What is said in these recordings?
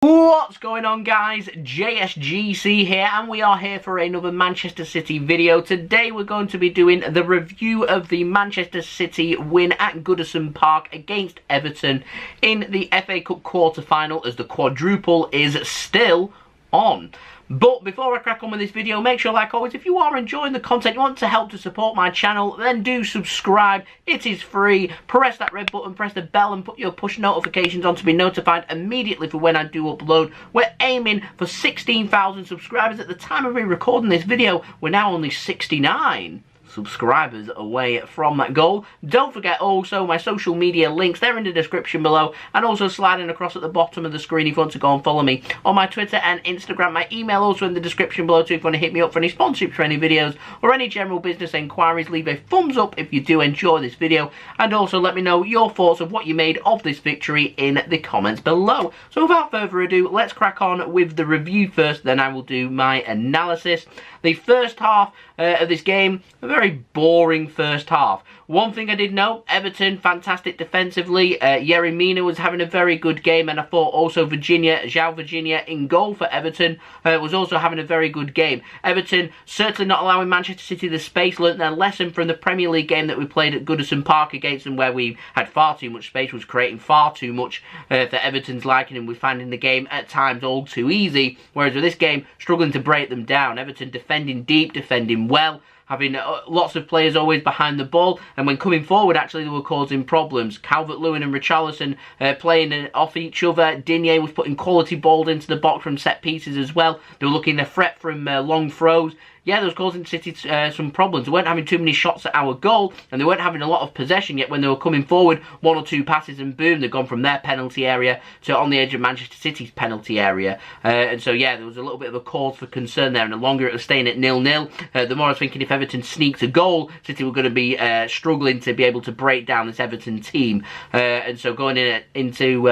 What's going on, guys? JSGC here, and we are here for another Manchester City video. Today we're going to be doing the review of the Manchester City win at Goodison Park against Everton in the FA Cup quarter-final, as the quadruple is still on. But before I crack on with this video, make sure, like always, if you are enjoying the content, you want to help to support my channel, then do subscribe. It is free. Press that red button, press the bell, and put your push notifications on to be notified immediately for when I do upload. We're aiming for 16,000 subscribers. At the time of me recording this video, we're now only 69 subscribers away from that goal. Don't forget also my social media links, they're in the description below, and also sliding across at the bottom of the screen if you want to go and follow me on my Twitter and Instagram. My email also in the description below too if you want to hit me up for any sponsorship for any videos or any general business inquiries. Leave a thumbs up if you do enjoy this video, and also let me know your thoughts of what you made of this victory in the comments below. So without further ado, let's crack on with the review first, then I will do my analysis. The first half of this game, a very boring first half. One thing I did know, Everton, fantastic defensively. Yerry Mina was having a very good game, and I thought also Joao Virginia in goal for Everton was also having a very good game. Everton certainly not allowing Manchester City the space, learnt their lesson from the Premier League game that we played at Goodison Park against them, where we had far too much space, was creating far too much for Everton's liking, and we're finding the game at times all too easy, whereas with this game, struggling to break them down. Everton defending deep, defending well, having lots of players always behind the ball, and when coming forward, actually, they were causing problems. Calvert-Lewin and Richarlison playing off each other. Digne was putting quality balls into the box from set pieces as well. They were looking to threat from long throws. Yeah, they was causing City some problems. They weren't having too many shots at our goal, and they weren't having a lot of possession, yet when they were coming forward, one or two passes and boom, they've gone from their penalty area to on the edge of Manchester City's penalty area. And so, yeah, there was a little bit of a cause for concern there, and the longer it was staying at 0-0, the more I was thinking if Everton sneaked a goal, City were going to be struggling to be able to break down this Everton team. And so going into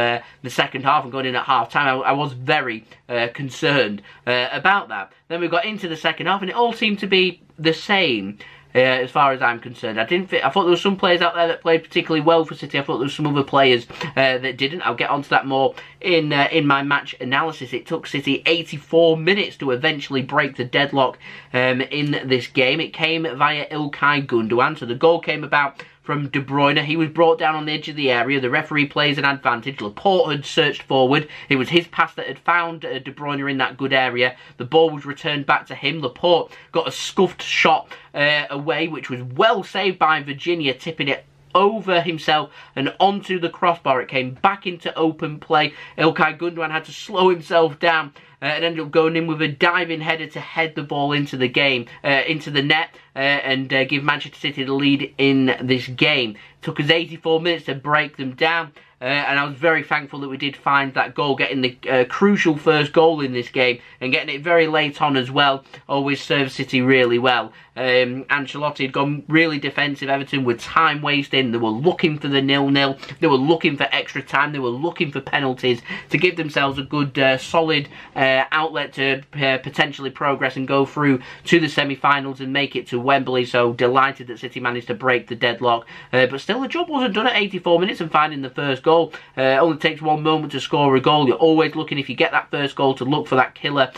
the second half and going in at half-time, I was very concerned about that. Then we got into the second half, and it all seemed to be the same as far as I'm concerned. I thought there were some players out there that played particularly well for City. I thought there were some other players that didn't. I'll get onto that more in my match analysis. It took City 84 minutes to eventually break the deadlock in this game. It came via Ilkay Gundogan, so the goal came about from De Bruyne. He was brought down on the edge of the area. The referee plays an advantage. Laporte had searched forward. It was his pass that had found De Bruyne in that good area. The ball was returned back to him. Laporte got a scuffed shot away, which was well saved by Virginia, tipping it over himself and onto the crossbar. It came back into open play. Ilkay Gundogan had to slow himself down and ended up going in with a diving header to head the ball into the game, into the net, and give Manchester City the lead in this game. It took us 84 minutes to break them down. And I was very thankful that we did find that goal, getting the crucial first goal in this game, and getting it very late on as well, always served City really well. Ancelotti had gone really defensive. Everton were time wasting. They were looking for the 0-0. They were looking for extra time. They were looking for penalties to give themselves a good, solid outlet to potentially progress and go through to the semi-finals and make it to Wembley. So delighted that City managed to break the deadlock. But still, the job wasn't done at 84 minutes and finding the first goal. Only takes one moment to score a goal. You're always looking, if you get that first goal, to look for that killer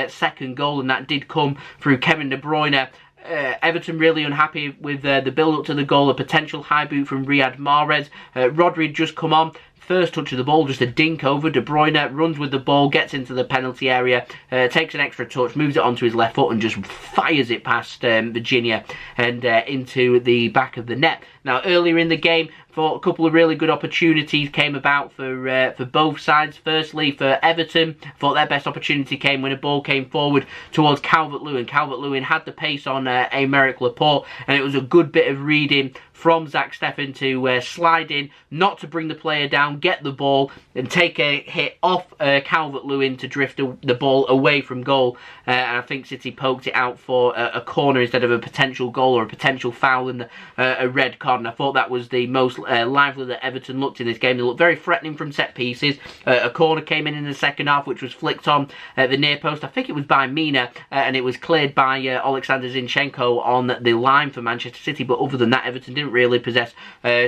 second goal, and that did come through Kevin De Bruyne. Everton really unhappy with the build-up to the goal, a potential high boot from Riyad Mahrez. Rodri had just come on. First touch of the ball, just a dink over. De Bruyne runs with the ball, gets into the penalty area, takes an extra touch, moves it onto his left foot and just fires it past Virginia and into the back of the net. Now, earlier in the game, thought a couple of really good opportunities came about for both sides. Firstly, for Everton, thought their best opportunity came when a ball came forward towards Calvert-Lewin. Calvert-Lewin had the pace on Aymeric Laporte, and it was a good bit of reading from Zack Steffen to slide in, not to bring the player down, get the ball, and take a hit off Calvert-Lewin to drift the ball away from goal. And I think City poked it out for a corner instead of a potential goal or a potential foul and a red card. hard, and I thought that was the most lively that Everton looked in this game. They looked very threatening from set pieces. A corner came in the second half, which was flicked on the near post. I think it was by Mina, and it was cleared by Oleksandr Zinchenko on the line for Manchester City. But other than that, Everton didn't really possess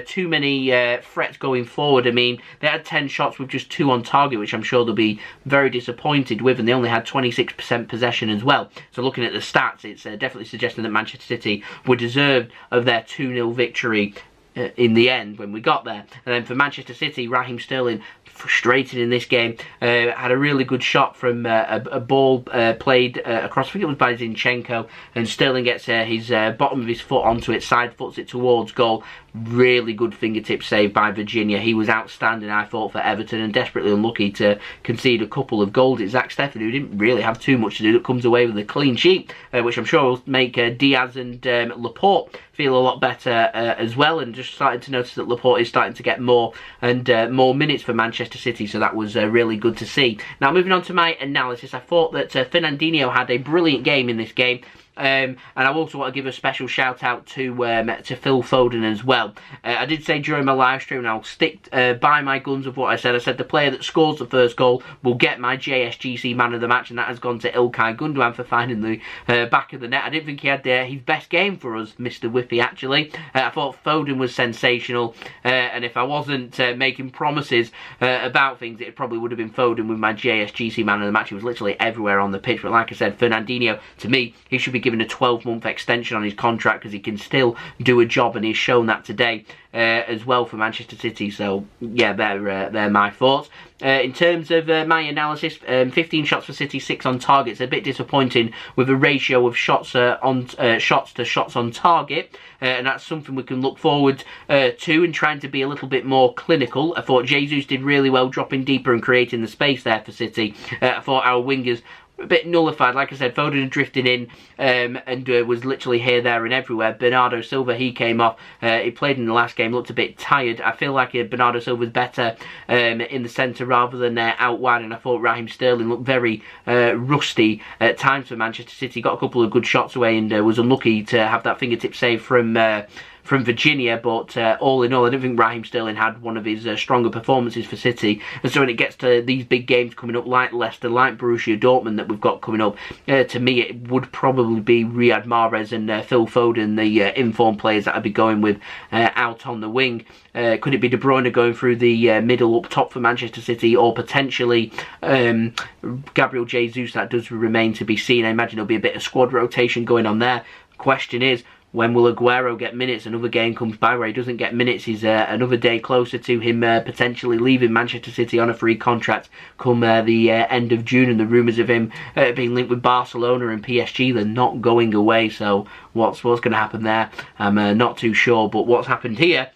too many threats going forward. I mean, they had 10 shots with just 2 on target, which I'm sure they'll be very disappointed with, and they only had 26% possession as well. So looking at the stats, it's definitely suggesting that Manchester City were deserved of their 2-0 victory in the end when we got there. And then for Manchester City, Raheem Sterling, frustrated in this game, had a really good shot from a ball played across, I think it was by Zinchenko, and Sterling gets his bottom of his foot onto it, side foots it towards goal. Really good fingertip save by Virginia. He was outstanding, I thought, for Everton, and desperately unlucky to concede a couple of goals. It's Zack, Steffen, who didn't really have too much to do, that comes away with a clean sheet, which I'm sure will make Diaz and Laporte feel a lot better as well, and just starting to notice that Laporte is starting to get more and more minutes for Manchester City, so that was really good to see. Now, moving on to my analysis, I thought that Fernandinho had a brilliant game in this game. And I also want to give a special shout out to Phil Foden as well. I did say during my live stream, and I'll stick by my guns of what I said. I said the player that scores the first goal will get my JSGC man of the match, and that has gone to Ilkay Gundogan for finding the back of the net. I didn't think he had his best game for us, Mr. Whippy, actually. I thought Foden was sensational, and if I wasn't making promises about things, it probably would have been Foden with my JSGC man of the match. He was literally everywhere on the pitch, but like I said, Fernandinho, to me, he should be given a 12-month extension on his contract, because he can still do a job, and he's shown that today as well for Manchester City. So yeah, they're my thoughts. In terms of my analysis, 15 shots for City, 6 on target. It's a bit disappointing with a ratio of shots shots to shots on target, and that's something we can look forward to, and trying to be a little bit more clinical. I thought Jesus did really well dropping deeper and creating the space there for City. I thought our wingers a bit nullified. Like I said, Foden drifted in and was literally here, there and everywhere. Bernardo Silva, he came off. He played in the last game, looked a bit tired. I feel like Bernardo Silva's better in the centre rather than out wide, and I thought Raheem Sterling looked very rusty at times for Manchester City. Got a couple of good shots away, and was unlucky to have that fingertip save from Virginia, but all in all, I don't think Raheem Sterling had one of his stronger performances for City. And so when it gets to these big games coming up, like Leicester, like Borussia Dortmund that we've got coming up, to me it would probably be Riyad Mahrez and Phil Foden, the informed players that I'd be going with out on the wing. Could it be De Bruyne going through the middle up top for Manchester City, or potentially Gabriel Jesus? That does remain to be seen. I imagine there'll be a bit of squad rotation going on there. Question is, when will Aguero get minutes? Another game comes by where he doesn't get minutes. He's another day closer to him potentially leaving Manchester City on a free contract come the end of June, and the rumours of him being linked with Barcelona and PSG, they're not going away. So what's going to happen there? I'm not too sure. But what's happened here,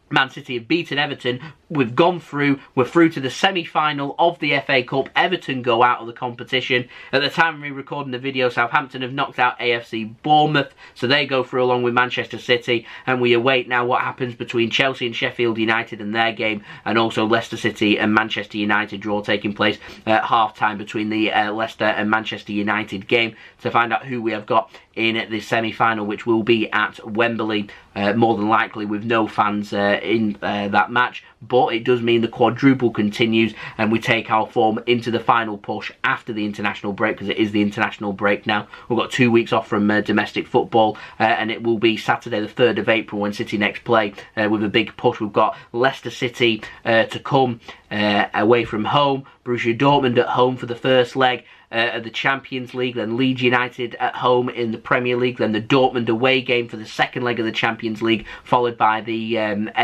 Man City have beaten Everton. We've gone through. We're through to the semi-final of the FA Cup. Everton go out of the competition. At the time of me recording the video, Southampton have knocked out AFC Bournemouth, so they go through along with Manchester City, and we await now what happens between Chelsea and Sheffield United and their game, and also Leicester City and Manchester United draw taking place at half-time between the Leicester and Manchester United game, to find out who we have got in the semi-final, which will be at Wembley, more than likely with no fans in that match. But it does mean the quadruple continues, and we take our form into the final push after the international break, because it is the international break now. We've got 2 weeks off from domestic football, and it will be Saturday the 3rd of April when City next play, with a big push. We've got Leicester City to come away from home, Borussia Dortmund at home for the first leg of the Champions League, then Leeds United at home in the Premier League, then the Dortmund away game for the second leg of the Champions League, followed by the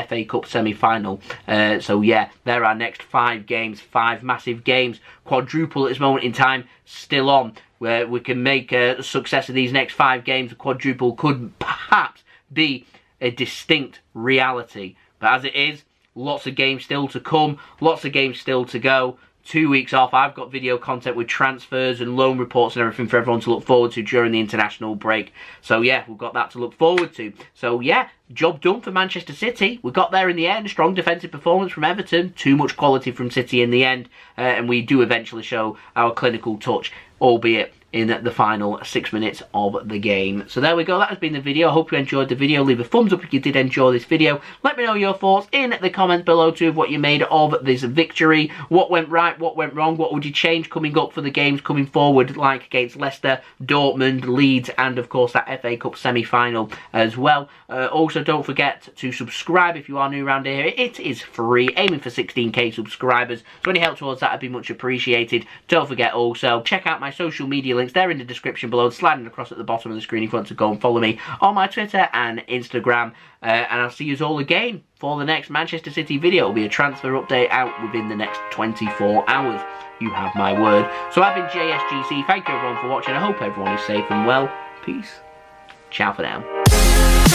FA Cup semi-final. So yeah, there are our next 5 games, 5 massive games. Quadruple at this moment in time, still on, where we can make a success of these next 5 games. The quadruple could perhaps be a distinct reality. But as it is, lots of games still to come, lots of games still to go. 2 weeks off. I've got video content with transfers and loan reports and everything for everyone to look forward to during the international break. So yeah, we've got that to look forward to. So yeah, job done for Manchester City. We got there in the end. Strong defensive performance from Everton. Too much quality from City in the end. And we do eventually show our clinical touch, albeit in the final 6 minutes of the game. So there we go, that has been the video. I hope you enjoyed the video. Leave a thumbs up if you did enjoy this video. Let me know your thoughts in the comments below too of what you made of this victory. What went right, what went wrong, what would you change coming up for the games coming forward, like against Leicester, Dortmund, Leeds, and of course that FA Cup semi-final as well. Also, don't forget to subscribe if you are new around here. It is free, aiming for 16k subscribers, so any help towards that would be much appreciated. Don't forget also, check out my social media links. They're in the description below, sliding across at the bottom of the screen if you want to go and follow me on my Twitter and Instagram. And I'll see you all again for the next Manchester City video. It will be a transfer update out within the next 24 hours. You have my word. So I've been JSGC. Thank you everyone for watching. I hope everyone is safe and well. Peace. Ciao for now.